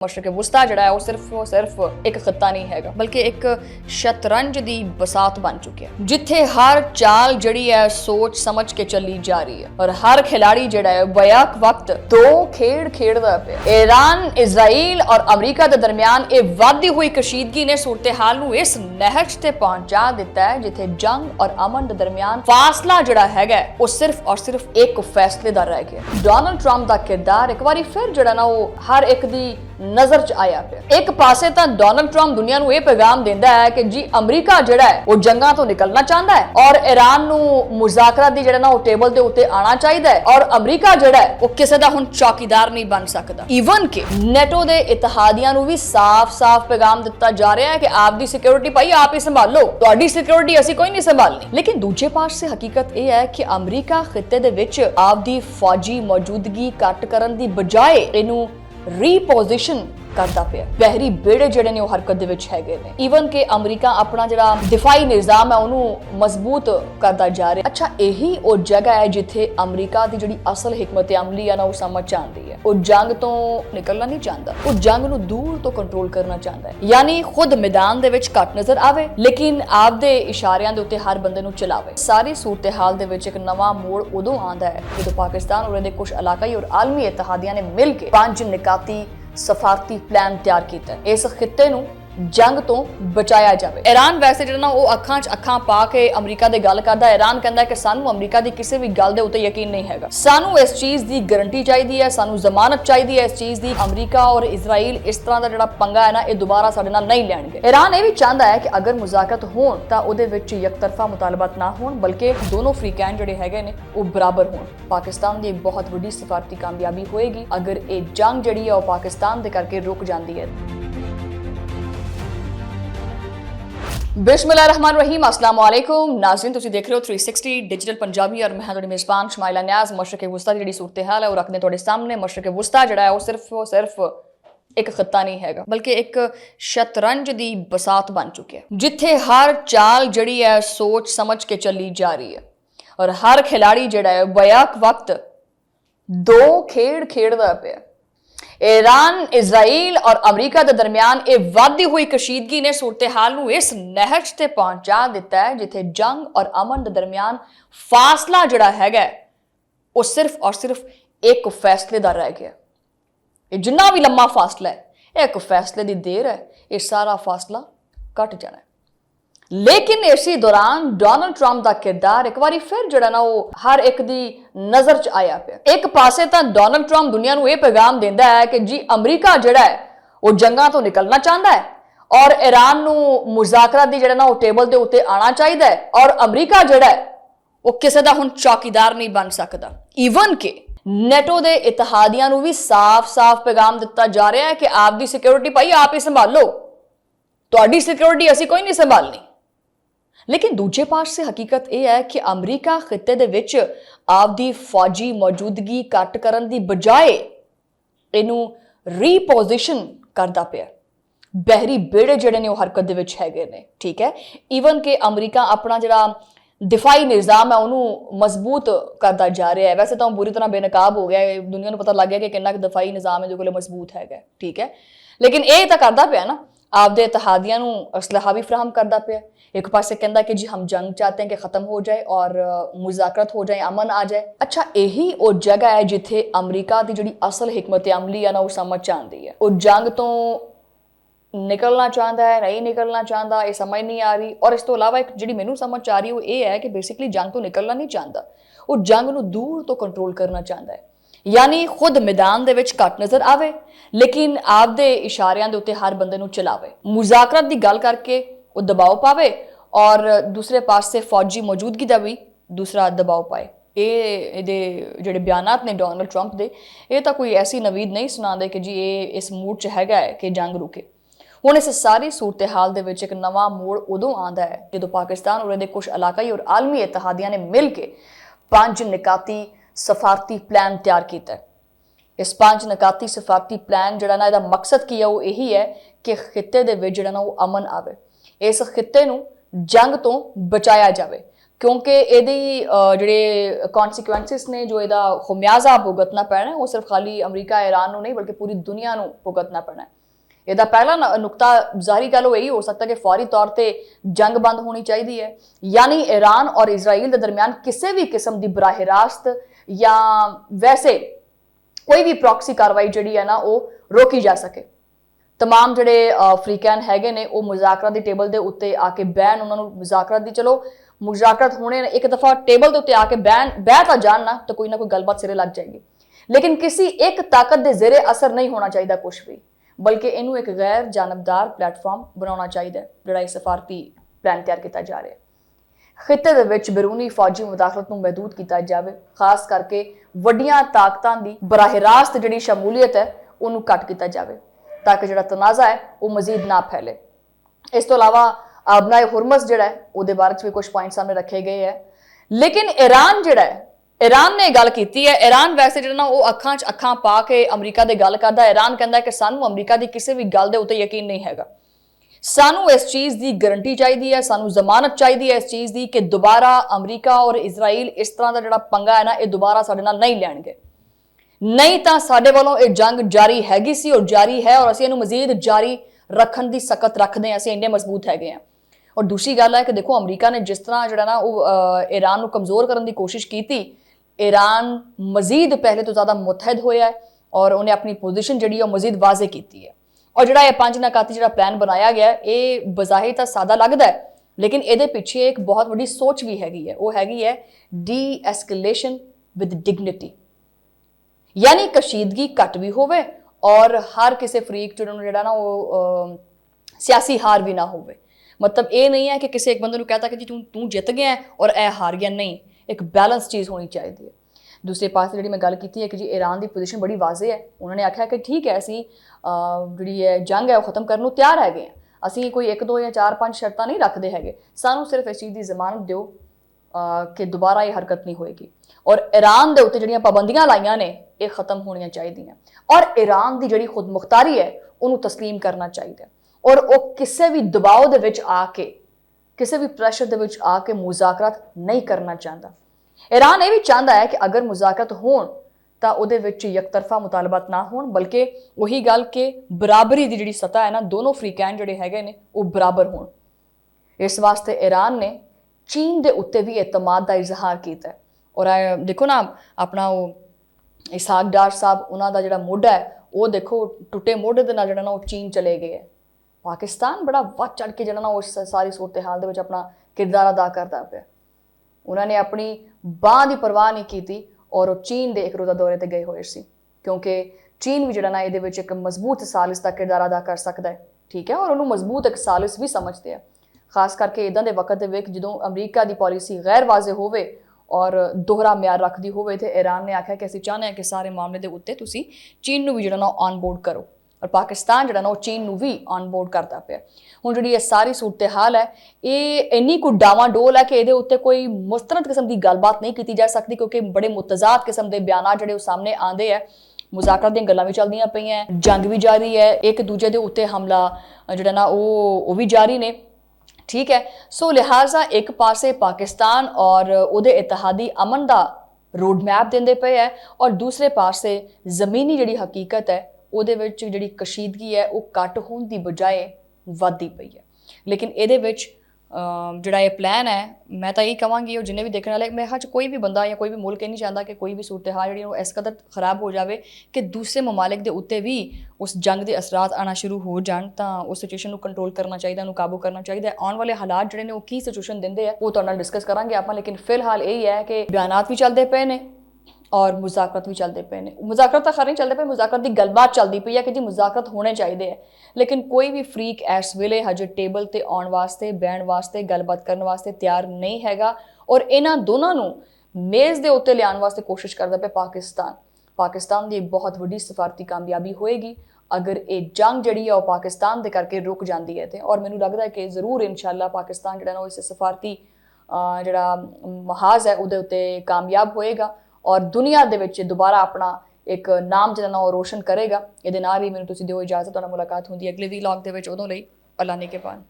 मशरक़ वुस्ता जिहड़ा है वो सिर्फ एक खत्ता नहीं है बल्कि एक शतरंज दी बसात बन चुकी है जिथे हर चाल जड़ी है सोच समझ के चली जा रही है और हर खिलाड़ी जिहड़ा है बैक वक्त दो खेड खेडदा पिया। ईरान इजराइल और अमरीका के दरमियान ये वधदी हुई कशीदगी ने सूरत हाल नूं इस नहज ते पहुंचा दिता है जिथे जंग और अमन के दरमियान फासला जिहड़ा हैगा वो सिर्फ और सिर्फ एक फैसले दा रह गया। डोनाल्ड ट्रंप दा किरदार एक बारी फिर जिहड़ा ना वो हर एक दी नजर च आया पिया। एक पासे तां डोनाल्ड ट्रंप दुनिया नूं यह पैगाम देंदा है कि जी अमरीका जिहड़ा है वो जंगां तो निकलना चाहता है और ईरान नूं मुज़ाकरा दी जिहड़ा ना वो टेबल दे उत्ते आना चाहिदा है और अमरीका जिहड़ा है वो किसी दा हुण चौकीदार नहीं बन सकदा। ईवन कि नेटो दे इत्तेहादियां नूं भी साफ-साफ पैगाम दिता जा रहा है कि आप दी सिक्योरिटी भाई आप ही संभाल लो, तुहाडी सिक्योरिटी असीं कोई नहीं संभालनी। लेकिन दूजे पासे हकीकत यह है कि अमरीका खिते दे विच आप दी फौजी मौजूदगी घट करन दी बजाय इहनूं रीपोजिशन करता पिया। बहरी बेड़े जिहड़े ने हरकत दे विच हैगे ने। ईवन के अमरीका अपना जिहड़ा दिफाई निज़ाम है उन्होंने मजबूत करता जा रहा है। अच्छा यही वो जगह है जिथे अमरीका की जिहड़ी असल हिकमत अमली है ना वो समझ आती है। वो जंग तो निकलना नहीं चाहता, वो जंग नूं दूर तो कंट्रोल करना चाहता है, यानी खुद मैदान दे विच घट नजर आवे लेकिन आपदे इशारियां दे उत्ते हर बंदे नूं चलावे। सारी सूरत हाल दे विच एक नवा मोड़ उदों आंदा है जदों पाकिस्तान और इहदे कुछ इलाकाई और आलमी इत्तेहादियां ने मिल के 5 निकाती सफारती प्लान तैयार किया है इस खिते नूं जंग तो बचाया जाए। ईरान वैसे जिहड़ा ना वो अखां च अखां पा के अमरीका दे गल करदा। ईरान कहंदा है कि सानू अमरीका दी किसी भी गल दे उत्ते यकीन नहीं हैगा, सानू इस चीज दी गारंटी चाहिदी है, सानू जमानत चाहिदी है इस चीज दी। अमरीका और इजराइल इस तरह दा जिहड़ा पंगा है ना ये दोबारा साडे नाल नहीं लैणगे। ईरान ये भी चाहता है कि अगर मुज़ाकरत होण तां उहदे विच यकतरफा मुतालबात ना होण बल्कि दोनों फ्रीकैन जिहड़े हैगे ने वो बराबर होण। पाकिस्तान दी एक बहुत वड्डी सफारती कामयाबी होएगी अगर ये जंग जिहड़ी है वो पाकिस्तान दे करके रुक जांदी है। बिस्मिल्लाहिर्रहमानिर्रहीम, अस्सलाम वालेकुम नाज़रीन, तुसीं देख रहे हो 360 डिजिटल पंजाबी और मैं तुहाडी मेज़बान शमाइला नियाज़। मशरक़ वुस्ता दी जिहड़ी सूरत हाल है वो रखदे तुहाडे सामने। मशरक़ वुस्ता जिहड़ा है वो सिर्फ एक खत्ता नहीं है बल्कि एक शतरंज दी बसात बन चुकी है जिथे हर चाल जड़ी है सोच समझ के चली जा रही है और हर खिलाड़ी जिहड़ा है बैक वक्त दो खेड खेडदा पिया। ईरान इजराइल और अमरीका के दरमियान ये वधदी हुई कशीदगी ने सूरत हाल नूं इस नहज ते पहुंचा दिता है जिथे जंग और अमन के दरमियान फासला जिहड़ा हैगा वो सिर्फ और सिर्फ एक फैसले दा रह गया। ये जिन्ना भी लम्मा फासला है एक फैसले की देर है, ये सारा फासला घट जाना है। लेकिन इसी दौरान डोनाल्ड ट्रंप का किरदार एक बार फिर जिहड़ा ना वो हर एक दी नजर च आया पिया। एक पासे तां डोनाल्ड ट्रंप दुनिया नूं यह पैगाम देंदा है कि जी अमरीका जिहड़ा है वो जंगां तो निकलना चाहता है और ईरान नूं मुज़ाकरा दी जिहड़ा ना वो टेबल दे उत्ते आना चाहिदा है और अमरीका जिहड़ा है वो किसी दा हुण चौकीदार नहीं बन सकदा। ईवन के नेटो दे इत्तेहादियां नूं भी साफ-साफ पैगाम दिता जा रहा है कि आप दी सिक्योरिटी भाई आप ही संभाल लो, तुहाडी सिक्योरिटी असीं कोई नहीं संभालनी। लेकिन दूजे पास से हकीकत यह है कि अमरीका खिते दे विच आप दी फौजी मौजूदगी घट करन दी बजाय इहनूं रीपोजिशन करदा पिया। बहरी बेड़े जिहड़े ने हरकत दे विच हैगे ने, ठीक है। ईवन के अमरीका अपना जिहड़ा दिफाई निज़ाम है उन्होंने मजबूत करता जा रहा है। वैसे तो बुरी तरह बेनकाब हो गया है, दुनिया को पता लग गया कि कितना दिफाई निज़ाम है जो कोले मजबूत है, ठीक है। लेकिन ये तो करता पिया ना आपदे इत्तेहादियां नूं असलहा भी फराहम करता पिया। एक पासे कहता कि जी हम जंग चाहते हैं कि खत्म हो जाए और मुज़ाकरत हो जाए, अमन आ जाए। अच्छा यही वो जगह है जिथे अमरीका की जिहड़ी असल हिकमत अमली है ना वो समझ आती है। वो जंग तो निकलना चाहता है नहीं निकलना चाहता ये समझ नहीं आ रही। और इस तो अलावा एक जिहड़ी मैनूं समझ आ रही है वो ये है कि बेसिकली जंग तो निकलना नहीं चाहता, वो जंग नूं दूर तो कंट्रोल करना चाहता है, यानी खुद मैदान दे विच घट नजर आवे लेकिन आपदे इशारियां दे उत्ते हर बंदे नूं चलावे, मुज़ाकरत दी गल करके वो दबाव पावे और दूसरे पास से फौजी मौजूदगी का भी दूसरा दबाव पाए। ये जिहड़े बयानात ने डोनाल्ड ट्रंप दे ये तो कोई ऐसी नवीद नहीं सुनाते कि जी ये इस मूड च हैगा है कि जंग रुके। हुण इस सारी सूरत हाल दे विच एक नवा मोड़ उदों आंदा है जदों पाकिस्तान और इहदे कुछ इलाकाई और आलमी इत्तेहादियां ने मिल के 5 निकाती सफारती प्लान तैयार किया है। इस 5 निकाती सफारती प्लान जिहड़ा ना इहदा मकसद की है वो यही है कि खिते दे विच जिहड़ा ना वो अमन आवे, इस खिते नूं जंग तो बचाया जाए क्योंकि ਇਹਦੇ ਜਿਹੜੇ ਕਨਸੀਕੁਐਂਸਿਸ ਨੇ ਜੋ ਇਹਦਾ ਖਮਿਆਜ਼ਾ ਭੁਗਤਣਾ ਪੈਣਾ ਉਹ ਸਿਰਫ ਖਾਲੀ ਅਮਰੀਕਾ ਈਰਾਨ ਨੂੰ ਨਹੀਂ ਬਲਕਿ ਪੂਰੀ ਦੁਨੀਆ ਨੂੰ ਭੁਗਤਣਾ ਪੈਣਾ। ਇਹਦਾ ਪਹਿਲਾ ਨੁਕਤਾ ਜ਼ਾਹਰੀ ਗੱਲ ਉਹ ਇਹੀ ਹੋ ਸਕਦਾ ਕਿ ਫੌਰੀ ਤੌਰ ਤੇ ਜੰਗ ਬੰਦ ਹੋਣੀ ਚਾਹੀਦੀ ਹੈ, ਯਾਨੀ ईरान और इजराइल ਦੇ ਦਰਮਿਆਨ ਕਿਸੇ ਵੀ ਕਿਸਮ ਦੀ ਬਰਾਹ ਰਾਸਤ ਜਾਂ ਵੈਸੇ ਕੋਈ ਵੀ ਪ੍ਰੌਕਸੀ ਕਾਰਵਾਈ ਜਿਹੜੀ ਹੈ ਨਾ ਉਹ ਰੋਕੀ ਜਾ ਸਕੇ। तमाम ਜਿਹੜੇ ਅਫਰੀਕਨ ਹੈਗੇ ਨੇ ਉਹ ਮੁਜ਼ਾਕਰਾ ਦੀ ਟੇਬਲ ਦੇ ਉੱਤੇ ਆ ਕੇ ਬਹਿਣ, ਉਹਨਾਂ ਨੂੰ ਮੁਜ਼ਾਕਰਾ ਦੀ ਚਲੋ मुजाकरत होने एक दफ़ा टेबल के उत्ते आके बह तो जान ना तो कोई ना कोई गलबात सिरे लग जाएगी, लेकिन किसी एक ताकत के जेरे असर नहीं होना चाहिए कुछ भी, बल्कि इनू एक गैर जानबदार प्लेटफॉर्म बनाना चाहिए जोड़ा सफारती प्लान तैयार किया जा रहा है। खिते दे विच बैरूनी फौजी मुदाखलत नूं महदूद किया जाए, खास करके वड्डियां ताकतां दी बराह रास्त जिहड़ी शमूलीयत है उन्होंने घट किया जाए ताकि जिहड़ा तनाज़ा है वो मजीद ना फैले। इस तो इलावा बनाए हुरमस जिहड़ा है उहदे बारे च भी कुछ पॉइंट सामने रखे गए हैं, लेकिन ईरान जिहड़ा है ईरान ने गल कीती है। ईरान वैसे जिहड़ा ना वो अखां च अखां पा के अमरीका दे गल करदा। ईरान कहंदा है कि सानू अमरीका दी किसी भी गल दे उत्ते यकीन नहीं हैगा, सानू इस चीज़ की गारंटी चाहिए है, सानू जमानत चाहिए है इस चीज़ की कि दोबारा अमरीका और इजराइल इस तरह का जिहड़ा पंगा है ना ये दोबारा साडे नाल नहीं लैणगे, नहीं तो साडे वालों ये जंग जारी हैगी सी और जारी है और असीं इहनूं मजीद जारी रखण दी सकत रखदे हां, असीं इन्ने मजबूत हैगे हैं। और दूसरी गल है कि देखो अमरीका ने जिस तरह जो ना वो ईरान को कमज़ोर करने की कोशिश की थी, ईरान मजीद पहले तो ज़्यादा मुतहद होया है और उन्हें अपनी पोजीशन जी मजीद वाजे की है। और जोड़ा ये 5 नकाती जो प्लान बनाया गया ये बज़ाहिर तो सादा लगता है, लेकिन ये पिछे एक बहुत बड़ी सोच भी हैगी है, वो हैगी है डी एस्केलेशन विद डिगनिटी, यानी कशीदगी घट भी होवे और हर किसी फरीक जो ना वो सियासी हार भी ना होवे। मतलब ये नहीं है कि किसी एक बंदे को कहता कि जी तू जित गया और ए हार गया, नहीं, एक बैलेंस चीज़ होनी चाहिए है। दूसरे पास जी मैं गल की है कि जी ईरान की पोजीशन बड़ी वाजे है, उन्होंने आख्या कि ठीक है असी जी है जंग है वो खत्म करने तैयार है, असी कोई 1 2 या 4 5 शर्तां नहीं रखते हैं, सानू सिर्फ इस चीज़ की जमानत दो कि दोबारा ये हरकत नहीं होएगी और ईरान के उत्ते जिहड़ियां पाबंदियां लाइयां ने ये खत्म होनी चाहिए और ईरान की जिहड़ी खुद मुख्तारी है उन्होंने तस्लीम करना चाहिए और वो किसी भी दबाव दे विच आके किसी भी प्रैशर दे विच आके मुज़ाकरात नहीं करना चाहता। ईरान ये भी चाहता है कि अगर मुज़ाकरात होण तां उहदे विच यकतरफा मुतालबात ना होण, बल्कि वही गल के बराबरी की जिहड़ी सतह है ना दोनों फ्रीकैन जिहड़े हैगे ने वो बराबर होण। इस वास्ते ईरान ने चीन दे उत्ते भी एतमाद का इजहार किया और देखो ना अपना वो इसहाक डार साहब उन्हां दा जिहड़ा मोढा है वो देखो टुटे मोढे दे नाल जिहड़ा ना वो चीन चले गए है। पाकिस्तान बड़ा वध चढ़ के जिहड़ा ना उस सारी सूरत हाल दे विच अपना किरदार अदा करता पिया, उन्होंने अपनी बांह की परवाह नहीं की और चीन के एक रोज़ा दौरे पर गए हुए सी, क्योंकि चीन भी जिहड़ा ना इहदे विच एक मजबूत सालिस का किरदार अदा कर सकता है, ठीक है, और उन्होंने मजबूत एक सालिस भी समझते हैं, खास करके इदां दे वक्त दे विच जदों अमरीका की पॉलिसी गैर वाजे होवे और दोहरा म्यार रखती होवे ते ईरान ने आख्या कि असीं चाहते हैं कि सारे मामले के उत्ते तुसीं चीन नूं भी जिहड़ा ना ऑन बोर्ड करो और पाकिस्तान जिहड़ा ना वो चीन नूं भी ऑन बोर्ड करता पिया। हुण जिहड़ी ये सारी सूरत हाल है ये इन्नी कोई डावाडोल है कि इहदे उत्ते कोई मुस्तरद किस्म की गलबात नहीं की जा सकती, क्योंकि बड़े मुतजाद किस्म के बयान जिहड़े सामने आते हैं, मुज़ाकरात दी गल्लां भी चलदियां पईयां, जंग भी जारी है, एक दूजे दे उत्ते हमला जिहड़ा ना वो भी जारी ने, ठीक है। सो लिहाजा एक पासे पाकिस्तान और उहदे इतिहादी अमन का रोड मैप देंदे पे है और दूसरे पासे जमीनी जिहड़ी हकीकत है उहदे विच जिहड़ी कशीदगी है वो घट होण दी बजाए वधदी पई है। लेकिन इहदे विच जिहड़ा ये प्लान है मैं तो यही कहांगी और जिन्हें भी देखने वाले मैं च कोई भी बंदा या कोई भी मुल्क ये नहीं चाहता कि कोई भी सूरत हाल जी इस कदर खराब हो जाए कि दूसरे ममालिक के उत्ते भी उस जंग के असरात आना शुरू हो जाए, तो उस सिचुएशन को कंट्रोल करना चाहिए, उन्होंने काबू करना चाहिए। आने वाले हालात जिहड़े ने वो की सिचुएशन देंदे है वो तुहाडे नाल डिस्कस करांगे आपां, लेकिन फिलहाल यही है कि बयानात भी चलते पे ने और मुज़ाकरात भी चलते पे ने। मुज़ाकरात तो खैर नहीं चलते पे, मुज़ाकरात की गलबात चलती पई है कि जी मुज़ाकरात होने चाहिए, लेकिन कोई भी फ्रीक इस वेले हजे टेबल ते आउण वास्ते बहण वास्ते गलबात करने वास्ते तैयार नहीं हैगा और इन्हां दोनों नूं मेज़ दे उत्ते लियाण वास्ते कोशिश करदा पिया पाकिस्तान। पाकिस्तान की एक बहुत वड्डी सफारती कामयाबी होएगी अगर ये जंग जिहड़ी है वो पाकिस्तान दे करके रुक जाती है, और मैनूं लगदा है कि जरूर इंशाअल्लाह पाकिस्तान जिहड़ा ना इस सफारती जिहड़ा महाज है उहदे उत्ते कामयाब होएगा और दुनिया दे विच दोबारा अपना एक नाम जिहड़ा ना रोशन करेगा। इहदे नाल ही मैनूं तुसीं दिओ इजाजत, तुहाडे नाल मुलाकात होंदी अगले वीलॉग दे विच, उदों लई अल्लाह ने के पान।